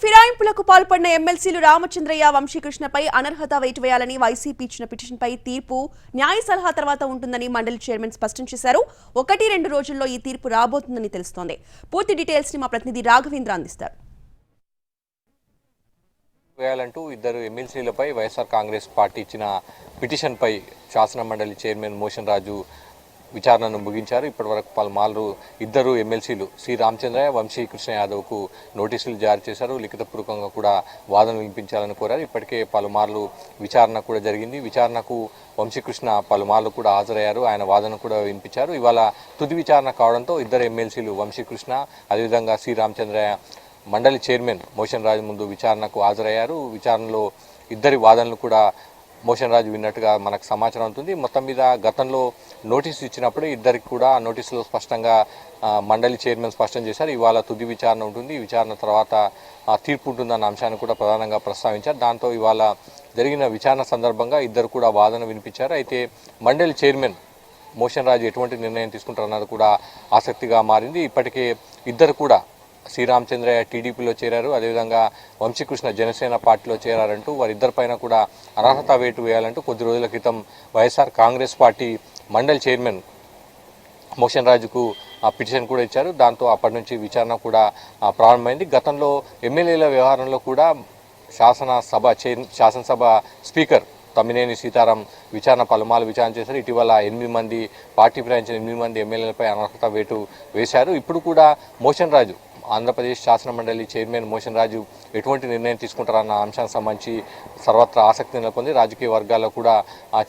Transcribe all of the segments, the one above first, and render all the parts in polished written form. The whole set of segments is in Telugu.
ఫిరాయింపులకు పాల్పడిన ఎమ్మెల్సీలు రామచంద్రయ్య, వంశీకృష్ణపై అనర్హత వేటు వేయాలని వైసీపీ ఇచ్చిన పిటిషన్పై తీర్పు న్యాయ సలహా తర్వాత ఉంటుందని మండలి చైర్మన్ స్పష్టం చేశారు. 1-2 రోజుల్లో ఈ తీర్పు రాబోతుందని తెలుస్తోంది. పూర్తి డీటెయిల్స్ ని మా ప్రతినిధి రాఘవేంద్ర అందిస్తారు. వేయాలంటూ ఇద్దరు ఎమ్మెల్సీలపై వైఎస్ఆర్ కాంగ్రెస్ పార్టీ ఇచ్చిన పిటిషన్పై శాసన మండలి చైర్మన్ మోషన్ రాజు విచారణను ముగించారు. ఇప్పటివరకు పలుమార్లు ఇద్దరు ఎమ్మెల్సీలు సి రామచంద్రయ్య, వంశీకృష్ణ యాదవ్కు నోటీసులు జారీ చేశారు. లిఖితపూర్వకంగా కూడా వాదన వినిపించాలని కోరారు. ఇప్పటికే పలుమార్లు విచారణ కూడా జరిగింది. విచారణకు వంశీకృష్ణ పలుమార్లు కూడా హాజరయ్యారు. ఆయన వాదన కూడా వినిపించారు. ఇవాళ తుది విచారణ కావడంతో ఇద్దరు ఎమ్మెల్సీలు వంశీకృష్ణ అదేవిధంగా సి రామచంద్రయ్య మండలి చైర్మన్ మోషన్ రాజు ముందు విచారణకు హాజరయ్యారు. విచారణలో ఇద్దరి వాదనలు కూడా మోషన్ రాజు విన్నట్టుగా మనకు సమాచారం ఉంటుంది. మొత్తం మీద గతంలో నోటీసు ఇచ్చినప్పుడు ఇద్దరికి కూడా నోటీసులో స్పష్టంగా మండలి చైర్మన్ స్పష్టం చేశారు. ఇవాళ తుది విచారణ ఉంటుంది. విచారణ తర్వాత తీర్పు ఉంటుందన్న అంశాన్ని కూడా ప్రధానంగా ప్రస్తావించారు. దాంతో ఇవాళ జరిగిన విచారణ సందర్భంగా ఇద్దరు కూడా వాదన వినిపించారు. అయితే మండలి చైర్మన్ మోషన్ రాజు ఎటువంటి నిర్ణయం తీసుకుంటారన్నది కూడా ఆసక్తిగా మారింది. ఇప్పటికే ఇద్దరు కూడా శ్రీరామచంద్రయ్య టీడీపీలో చేరారు, అదేవిధంగా వంశీకృష్ణ జనసేన పార్టీలో చేరారంటూ వారిద్దరిపైన కూడా అనర్హత వేటు వేయాలంటూ కొద్ది రోజుల క్రితం వైఎస్ఆర్ కాంగ్రెస్ పార్టీ మండలి చైర్మన్ మోషన్ రాజుకు పిటిషన్ కూడా ఇచ్చారు. దాంతో అప్పటి నుంచి విచారణ కూడా ప్రారంభమైంది. గతంలో ఎమ్మెల్యేల వ్యవహారంలో కూడా శాసనసభ స్పీకర్ తమ్మినేని సీతారాం పలుమార్లు విచారణ చేశారు. ఇటీవల 8 మంది పార్టీ ఫిరాయించిన 8 మంది ఎమ్మెల్యేలపై అనర్హత వేటు వేశారు. ఇప్పుడు కూడా మోషన్ రాజు ఆంధ్రప్రదేశ్ శాసన మండలి చైర్మన్ మోషన్ రాజు ఎటువంటి నిర్ణయం తీసుకుంటారన్న అంశానికి సంబంధించి సర్వత్రా ఆసక్తి నెలకొంది. రాజకీయ వర్గాల్లో కూడా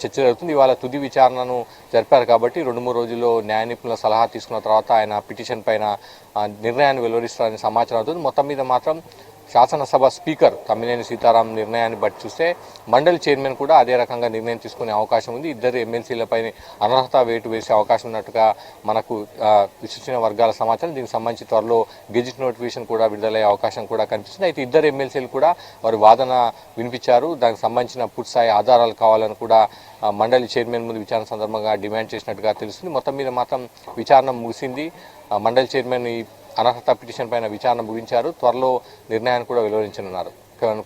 చర్చ జరుగుతుంది. ఇవాళ తుది విచారణను జరిపారు కాబట్టి 2-3 రోజుల్లో న్యాయ నిపుణుల సలహా తీసుకున్న తర్వాత ఆయన పిటిషన్ పైన నిర్ణయాన్ని వెలువరిస్తారని సమాచారం అవుతుంది. మొత్తం మీద మాత్రం శాసనసభ స్పీకర్ తమ్మినేని సీతారాం నిర్ణయాన్ని బట్టి చూస్తే మండలి చైర్మన్ కూడా అదే రకంగా నిర్ణయం తీసుకునే అవకాశం ఉంది. ఇద్దరు ఎమ్మెల్సీలపై అనర్హత వేటు వేసే అవకాశం ఉన్నట్టుగా మనకు విశ్వసనీయ వర్గాల సమాచారం. దీనికి సంబంధించి త్వరలో గెజిట్ నోటిఫికేషన్ కూడా విడుదలయ్యే అవకాశం కూడా కనిపిస్తుంది. అయితే ఇద్దరు ఎమ్మెల్సీలు కూడా వారి వాదన వినిపించారు. దానికి సంబంధించిన పూర్తిస్థాయి ఆధారాలు కావాలని కూడా మండలి చైర్మన్ ముందు విచారణ సందర్భంగా డిమాండ్ చేసినట్టుగా తెలుస్తుంది. మొత్తం మీద మాత్రం విచారణ ముగిసింది. మండలి చైర్మన్ ఈ అనర్హత పిటిషన్ పైన విచారణ ముగించారు. త్వరలో నిర్ణయాన్ని కూడా వెలువరించనున్నారు.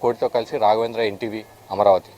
కోటితో కలిసి రాఘవేంద్ర, ఎన్టీవీ, అమరావతి.